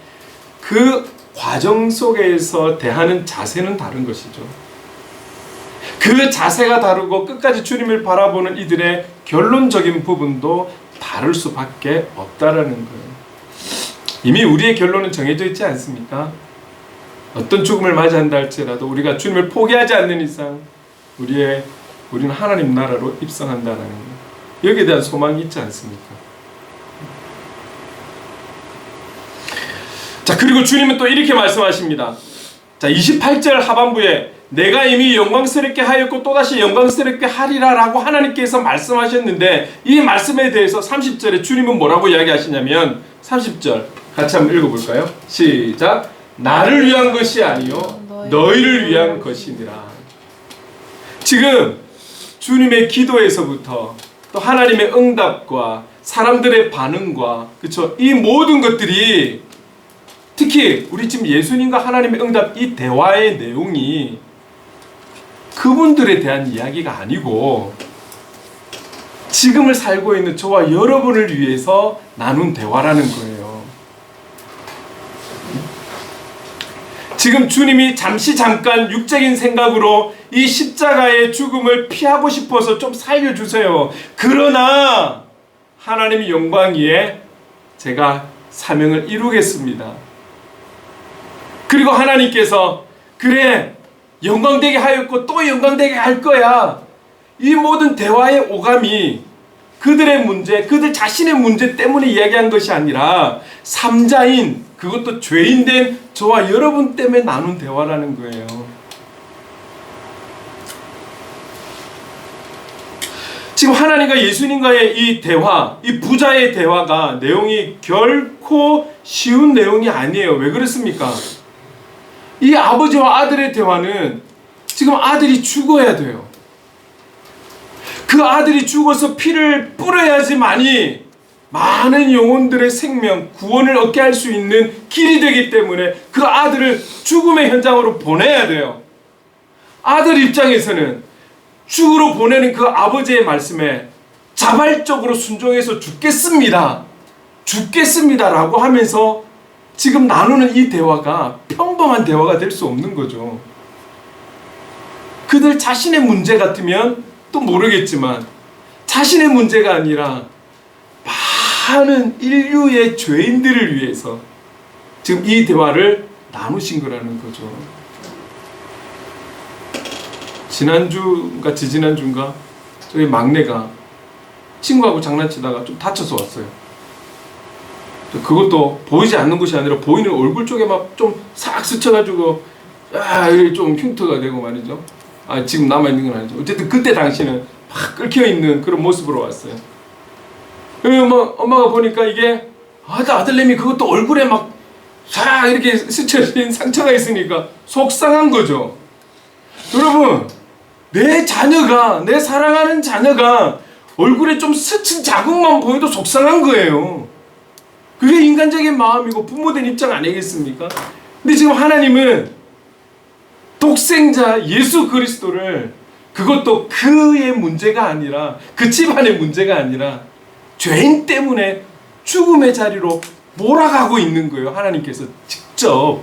그 과정 속에서 대하는 자세는 다른 것이죠. 그 자세가 다르고 끝까지 주님을 바라보는 이들의 결론적인 부분도 다를 수밖에 없다라는 거예요. 이미 우리의 결론은 정해져 있지 않습니까? 어떤 죽음을 맞이한다 할지라도 우리가 주님을 포기하지 않는 이상 우리는 하나님 나라로 입성한다는 거예요. 여기에 대한 소망이 있지 않습니까? 자, 그리고 주님은 또 이렇게 말씀하십니다. 자, 28절 하반부에 내가 이미 영광스럽게 하였고 또다시 영광스럽게 하리라 라고 하나님께서 말씀하셨는데, 이 말씀에 대해서 30절에 주님은 뭐라고 이야기하시냐면, 30절 같이 한번 읽어볼까요? 시작. 나를 위한 것이 아니요 너희를 위한 것이니라. 지금 주님의 기도에서부터 또 하나님의 응답과 사람들의 반응과, 그쵸, 이 모든 것들이, 특히 우리 지금 예수님과 하나님의 응답, 이 대화의 내용이 그분들에 대한 이야기가 아니고 지금을 살고 있는 저와 여러분을 위해서 나눈 대화라는 거예요. 지금 주님이 잠깐 육적인 생각으로 이 십자가의 죽음을 피하고 싶어서 좀 살려주세요. 그러나 하나님의 영광 위에 제가 사명을 이루겠습니다. 그리고 하나님께서 그래 영광되게 하였고 또 영광되게 할 거야. 이 모든 대화의 오감이 그들의 문제, 그들 자신의 문제 때문에 이야기한 것이 아니라 삼자인, 그것도 죄인된 저와 여러분 때문에 나눈 대화라는 거예요. 지금 하나님과 예수님과의 이 대화, 이 부자의 대화가 내용이 결코 쉬운 내용이 아니에요. 왜 그렇습니까? 이 아버지와 아들의 대화는 지금 아들이 죽어야 돼요. 그 아들이 죽어서 피를 뿌려야지만이 많은 영혼들의 생명, 구원을 얻게 할 수 있는 길이 되기 때문에 그 아들을 죽음의 현장으로 보내야 돼요. 아들 입장에서는 죽으러 보내는 그 아버지의 말씀에 자발적으로 순종해서 죽겠습니다. 죽겠습니다라고 하면서 지금 나누는 이 대화가 평범한 대화가 될 수 없는 거죠. 그들 자신의 문제 같으면 또 모르겠지만 자신의 문제가 아니라 많은 인류의 죄인들을 위해서 지금 이 대화를 나누신 거라는 거죠. 지난주인가 지지난주인가 저희 막내가 친구하고 장난치다가 좀 다쳐서 왔어요. 그것도 보이지 않는 것이 아니라 보이는 얼굴 쪽에 막 좀 싹 스쳐가지고 이렇게 좀 흉터가 되고 말이죠. 지금 남아있는 건 아니죠. 어쨌든 그때 당시는 막 끓여있는 그런 모습으로 왔어요. 엄마가 보니까 이게 아들내미 그것도 얼굴에 막 싹 이렇게 스쳐진 상처가 있으니까 속상한 거죠. 여러분, 내 자녀가, 내 사랑하는 자녀가 얼굴에 좀 스친 자국만 보여도 속상한 거예요. 그게 인간적인 마음이고 부모된 입장 아니겠습니까? 근데 지금 하나님은 독생자 예수 그리스도를, 그것도 그의 문제가 아니라, 그 집안의 문제가 아니라 죄인 때문에 죽음의 자리로 몰아가고 있는 거예요. 하나님께서 직접.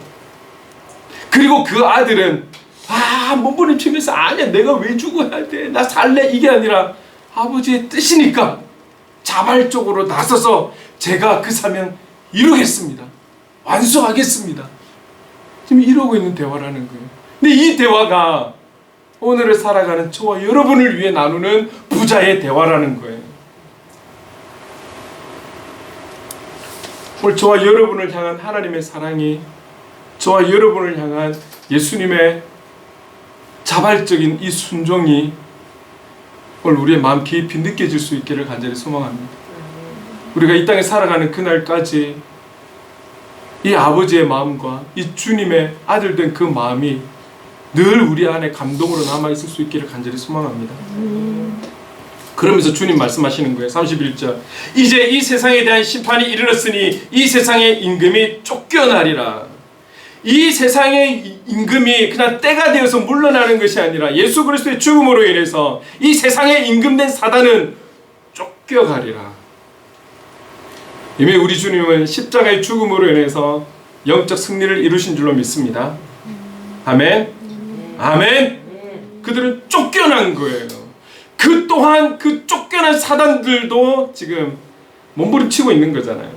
그리고 그 아들은 몸부림치면서 아니야 내가 왜 죽어야 돼, 나 살래, 이게 아니라 아버지의 뜻이니까 자발적으로 나서서 제가 그 사명 이루겠습니다, 완수하겠습니다. 지금 이러고 있는 대화라는 거예요. 근데 이 대화가 오늘을 살아가는 저와 여러분을 위해 나누는 부자의 대화라는 거예요. 오늘 저와 여러분을 향한 하나님의 사랑이, 저와 여러분을 향한 예수님의 자발적인 이 순종이 오늘 우리의 마음 깊이 느껴질 수 있기를 간절히 소망합니다. 우리가 이 땅에 살아가는 그날까지 이 아버지의 마음과 이 주님의 아들 된 그 마음이 늘 우리 안에 감동으로 남아있을 수 있기를 간절히 소망합니다. 그러면서 주님 말씀하시는 거예요. 31절. 이제 이 세상에 대한 심판이 이르렀으니 이 세상의 임금이 쫓겨나리라. 이 세상의 임금이 그냥 때가 되어서 물러나는 것이 아니라 예수 그리스도의 죽음으로 인해서 이 세상의 임금된 사단은 쫓겨가리라. 이미 우리 주님은 십자가의 죽음으로 인해서 영적 승리를 이루신 줄로 믿습니다. 아멘. 아멘. 그들은 쫓겨난 거예요. 그 또한 그 쫓겨난 사단들도 지금 몸부림치고 있는 거잖아요.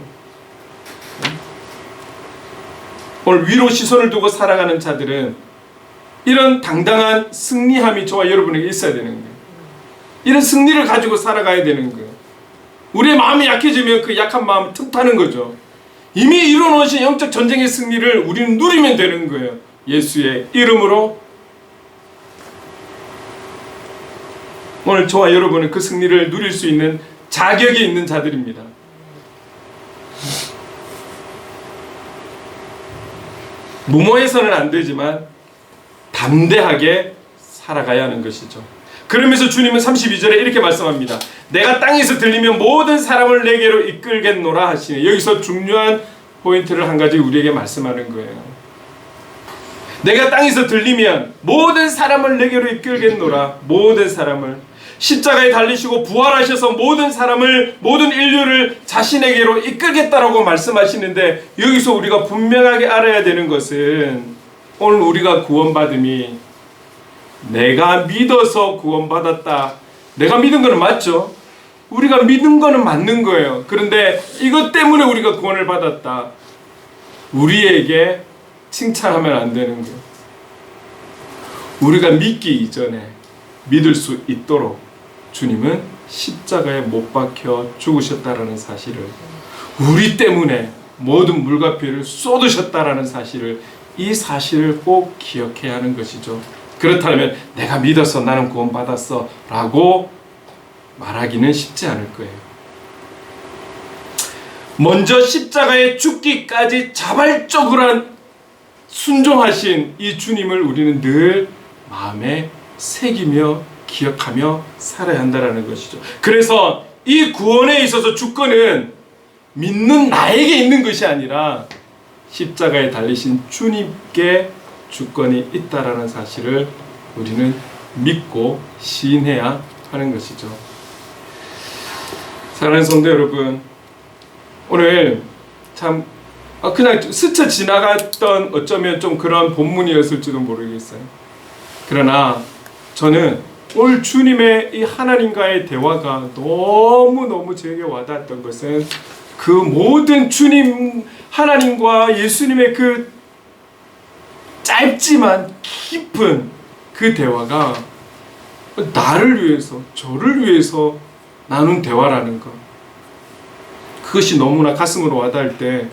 오늘 위로 시선을 두고 살아가는 자들은 이런 당당한 승리함이 저와 여러분에게 있어야 되는 거예요. 이런 승리를 가지고 살아가야 되는 거예요. 우리의 마음이 약해지면 그 약한 마음을 틈타는 거죠. 이미 이뤄놓으신 영적 전쟁의 승리를 우리는 누리면 되는 거예요. 예수의 이름으로 오늘 저와 여러분은 그 승리를 누릴 수 있는 자격이 있는 자들입니다. 무모해서는 안 되지만 담대하게 살아가야 하는 것이죠. 그러면서 주님은 32절에 이렇게 말씀합니다. 내가 땅에서 들리면 모든 사람을 내게로 이끌겠노라 하시네. 여기서 중요한 포인트를 한 가지 우리에게 말씀하는 거예요. 내가 땅에서 들리면 모든 사람을 내게로 이끌겠노라. 모든 사람을. 십자가에 달리시고 부활하셔서 모든 사람을, 모든 인류를 자신에게로 이끌겠다라고 말씀하시는데, 여기서 우리가 분명하게 알아야 되는 것은 오늘 우리가 구원받음이 내가 믿어서 구원받았다. 내가 믿은 거는 맞죠. 우리가 믿은 거는 맞는 거예요. 그런데 이것 때문에 우리가 구원을 받았다. 우리에게 칭찬하면 안 되는 거예요. 우리가 믿기 이전에 믿을 수 있도록 주님은 십자가에 못 박혀 죽으셨다라는 사실을, 우리 때문에 모든 물과 피를 쏟으셨다라는 사실을, 이 사실을 꼭 기억해야 하는 것이죠. 그렇다면 내가 믿어서 나는 구원받았어 라고 말하기는 쉽지 않을 거예요. 먼저 십자가에 죽기까지 자발적으로 순종하신 이 주님을 우리는 늘 마음에 새기며 기억하며 살아야 한다는 것이죠. 그래서 이 구원에 있어서 주권은 믿는 나에게 있는 것이 아니라 십자가에 달리신 주님께 주권이 있다라는 사실을 우리는 믿고 시인해야 하는 것이죠. 사랑하는 성도 여러분, 오늘 참 그냥 스쳐 지나갔던 어쩌면 좀 그런 본문이었을지도 모르겠어요. 그러나 저는 오늘 주님의 이 하나님과의 대화가 너무너무 제게 와닿았던 것은 그 모든 주님 하나님과 예수님의 그 짧지만 깊은 그 대화가 나를 위해서, 저를 위해서 나눈 대화라는 것, 그것이 너무나 가슴으로 와닿을 때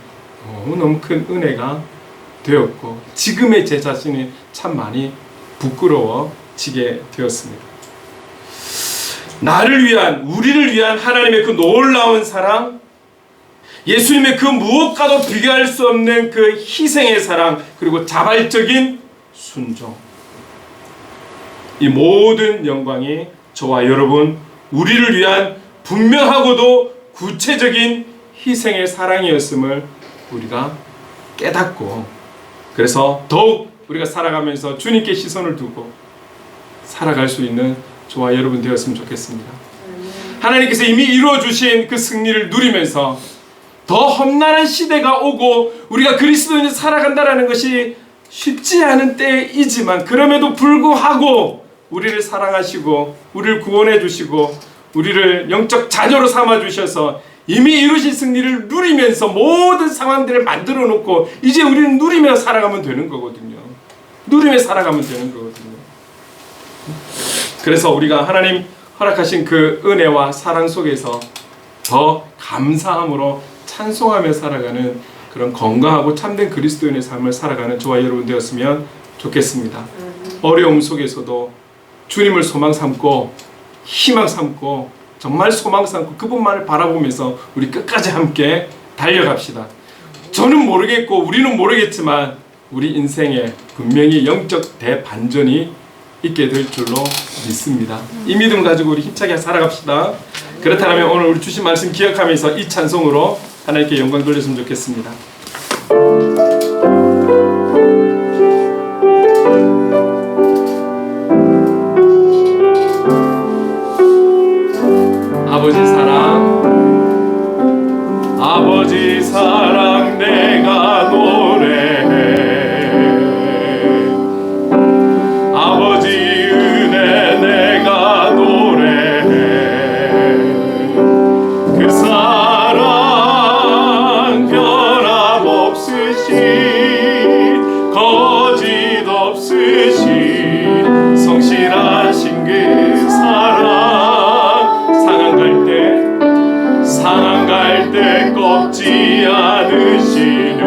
너무너무 큰 은혜가 되었고, 지금의 제 자신이 참 많이 부끄러워지게 되었습니다. 나를 위한, 우리를 위한 하나님의 그 놀라운 사랑, 예수님의 그 무엇과도 비교할 수 없는 그 희생의 사랑, 그리고 자발적인 순종, 이 모든 영광이 저와 여러분, 우리를 위한 분명하고도 구체적인 희생의 사랑이었음을 우리가 깨닫고, 그래서 더욱 우리가 살아가면서 주님께 시선을 두고 살아갈 수 있는 저와 여러분 되었으면 좋겠습니다. 하나님께서 이미 이루어주신 그 승리를 누리면서 더 험난한 시대가 오고 우리가 그리스도인으로 살아간다는 것이 쉽지 않은 때이지만, 그럼에도 불구하고 우리를 사랑하시고 우리를 구원해 주시고 우리를 영적 자녀로 삼아 주셔서 이미 이루신 승리를 누리면서 모든 상황들을 만들어 놓고 이제 우리는 누리며 살아가면 되는 거거든요. 누리며 살아가면 되는 거거든요. 그래서 우리가 하나님 허락하신 그 은혜와 사랑 속에서 더 감사함으로 찬송하며 살아가는 그런 건강하고 참된 그리스도인의 삶을 살아가는 저와 여러분 되었으면 좋겠습니다. 어려움 속에서도 주님을 소망 삼고 희망 삼고 정말 소망 삼고 그분만을 바라보면서 우리 끝까지 함께 달려갑시다. 저는 모르겠고 우리는 모르겠지만 우리 인생에 분명히 영적 대반전이 있게 될 줄로 믿습니다. 이 믿음 가지고 우리 힘차게 살아갑시다. 그렇다면 오늘 우리 주신 말씀 기억하면서 이 찬송으로 하나님께 영광 돌렸으면 좋겠습니다. 아버지 사랑, 아버지 사랑 내가 노래해. 아버지 은혜 내가 노래해. 그 사랑 변함없으신 거짓 없으신 성실하신 그 사랑, 상한 갈 때 꺾지 않으시는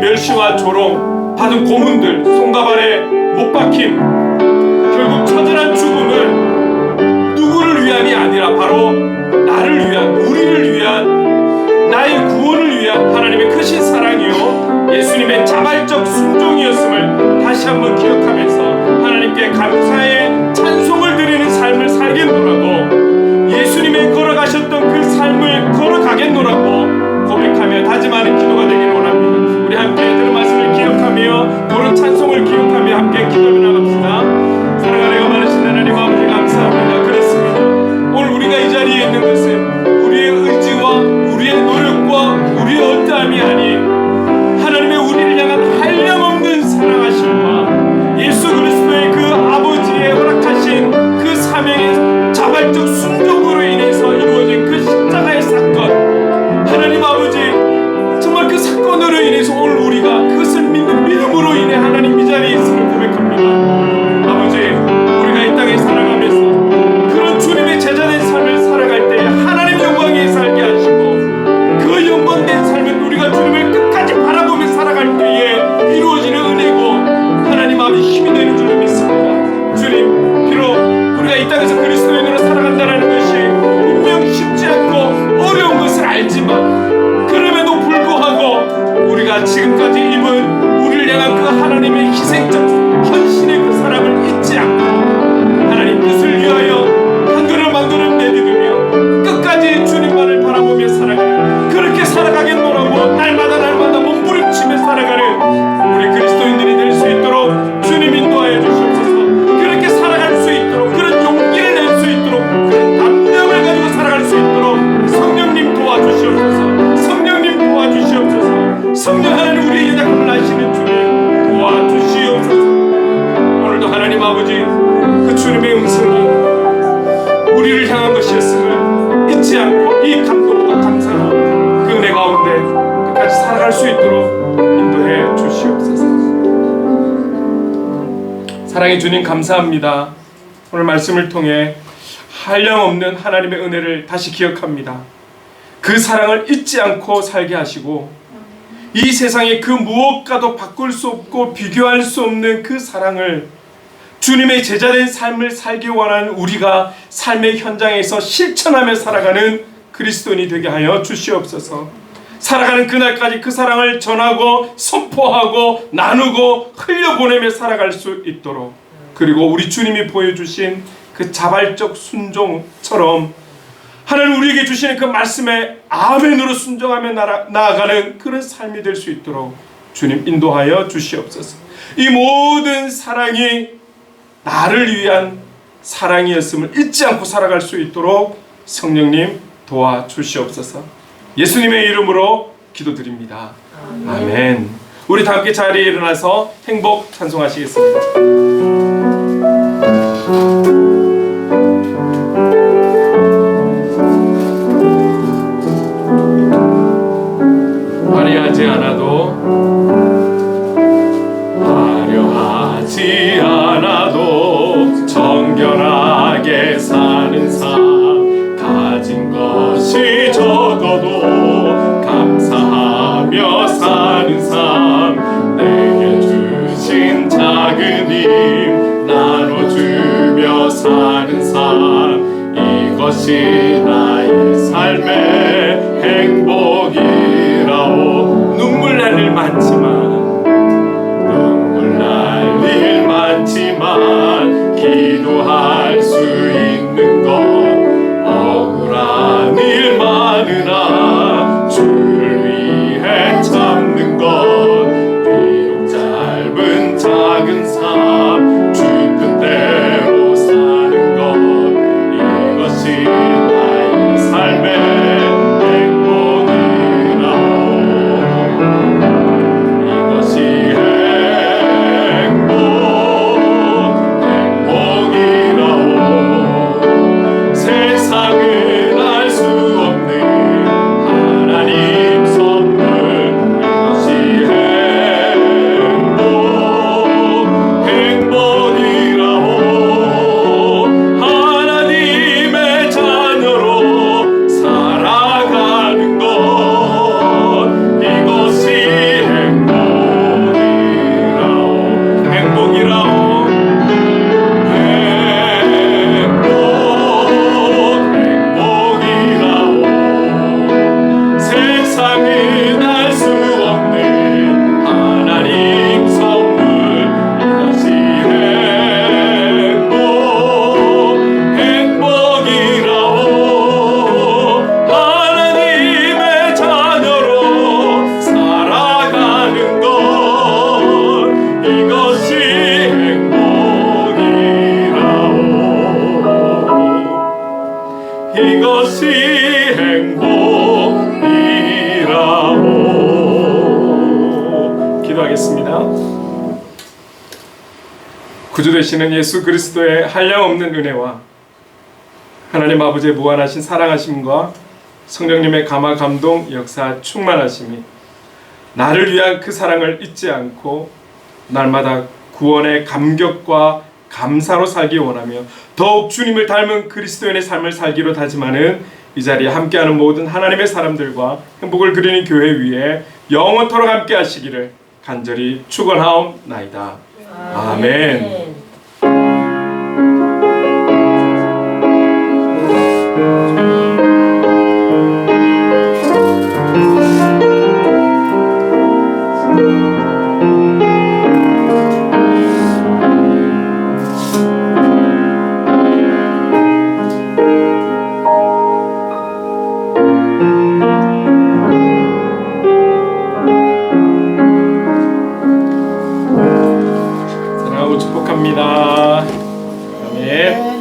멸시와 조롱 받은 고문들, 손과 발에 못 박힘, 결국 처절한 죽음은 누구를 위함이 아니라 바로 나를 위한, 우리를 위한, 나의 구원을 위한 하나님의 크신 사랑이요 예수님의 자발적 순종이었음을 다시 한번 기억하면서 하나님께 감사의 찬송을 드리는 삶을 살겠노라고, 예수님의 걸어가셨던 그 삶을 걸어가겠노라고 고백하며 다짐하는 기도가 되기를 원합니다. 우리 함께 들은 말씀을 기억하며 그런 찬송을 기억하며 함께 기도해 나갑시다. 사랑하는 많으신 하나님 아버지 감사합니다. 그렇습니다. 오늘 우리가 이 자리에 있는 것은 우리의 의지와 우리의 노력과 우리의 어떠함이 아닌 하나님의 우리를 향한 한량없는 사랑하심과 예수 그리스도의 그 아버지의 허락하신 그 사명의 자발적 순종으로 인해서 이루어진 그 십자가의 사건, 하나님 아버지 정말 그 사건으로 인해서 오늘 우리가 그것을 믿는 믿음으로 인해 하나님 이 자리에 있음을 고백합니다. 아버지, 우리가 이 땅에 살아가면서 그런 주님의 제자된 삶을 살아갈 때에 하나님 영광에 살게 하시고 그 영광된 삶은 우리가 주님을 끝까지 바라보며 살아갈 때에 이루어지는 은혜고 하나님 아버지 힘이 되는 줄 믿습니다. 주님, 비록 우리가 이 땅에서 그리스도인으로 살아간다는 것이 분명 쉽지 않고 어려운 것을 알지만 그럼에도 불구하고 우리가 지금까지 입은 우리를 향한 그 하나님의 희생적 헌신의 그 사랑을 잊지 않고 하나님 뜻을 위하여 한 걸음 한 걸음 내딛으며 끝까지 주님만을 바라보며 살아가는, 그렇게 살아가겠노라고 날마다 몸부림치며 살아가는 우리 그리스도인들이 될 수 있도록 주님 인도하여 주시옵소서. 그렇게 살아갈 수 있도록, 그런 용기를 낼 수 있도록, 그런 담력을 가지고 살아갈 수 있도록 성령님 도와주시옵소서. 성령님 도와주시옵소서. 성령 하나님, 우리의 연약함을 아시는 주님 도와주시옵소서. 오늘도 하나님 아버지 그 주님의 음성이 우리를 향한 것이었음을 잊지 않고 이 감동과 감사로 그 은혜 가운데 끝까지 살아갈 수 있도록 인도해 주시옵소서. 사랑의 주님 감사합니다. 오늘 말씀을 통해 한량없는 하나님의 은혜를 다시 기억합니다. 그 사랑을 잊지 않고 살게 하시고 이 세상에 그 무엇과도 바꿀 수 없고 비교할 수 없는 그 사랑을 주님의 제자된 삶을 살기 원하는 우리가 삶의 현장에서 실천하며 살아가는 그리스도인이 되게 하여 주시옵소서. 살아가는 그날까지 그 사랑을 전하고 선포하고 나누고 흘려보내며 살아갈 수 있도록, 그리고 우리 주님이 보여주신 그 자발적 순종처럼 하나님 우리에게 주시는 그 말씀에 아멘으로 순종하며 나아가는 그런 삶이 될 수 있도록 주님 인도하여 주시옵소서. 이 모든 사랑이 나를 위한 사랑이었음을 잊지 않고 살아갈 수 있도록 성령님 도와주시옵소서. 예수님의 이름으로 기도드립니다. 아멘. 우리 다 함께 자리에 일어나서 행복 찬송하시겠습니다. 화려하지 않아도 정결하게 사는 삶, 가진 것이 적어도 감사하며 사는 삶, 내게 주신 작은 힘 나눠주며 사는 삶, 이것이 나의 삶의 행복이라오. 눈물 기도하겠습니다. 구주 되시는 예수 그리스도의 한량없는 은혜와 하나님 아버지의 무한하신 사랑하심과 성령님의 감화 감동 역사 충만하심이 나를 위한 그 사랑을 잊지 않고 날마다 구원의 감격과 감사로 살기 원하며 더욱 주님을 닮은 그리스도인의 삶을 살기로 다짐하는 이 자리에 함께하는 모든 하나님의 사람들과 행복을 그리는 교회 위에 영원토록 함께 하시기를 간절히 축원하옵나이다. 아멘. 축복합니다. 아멘.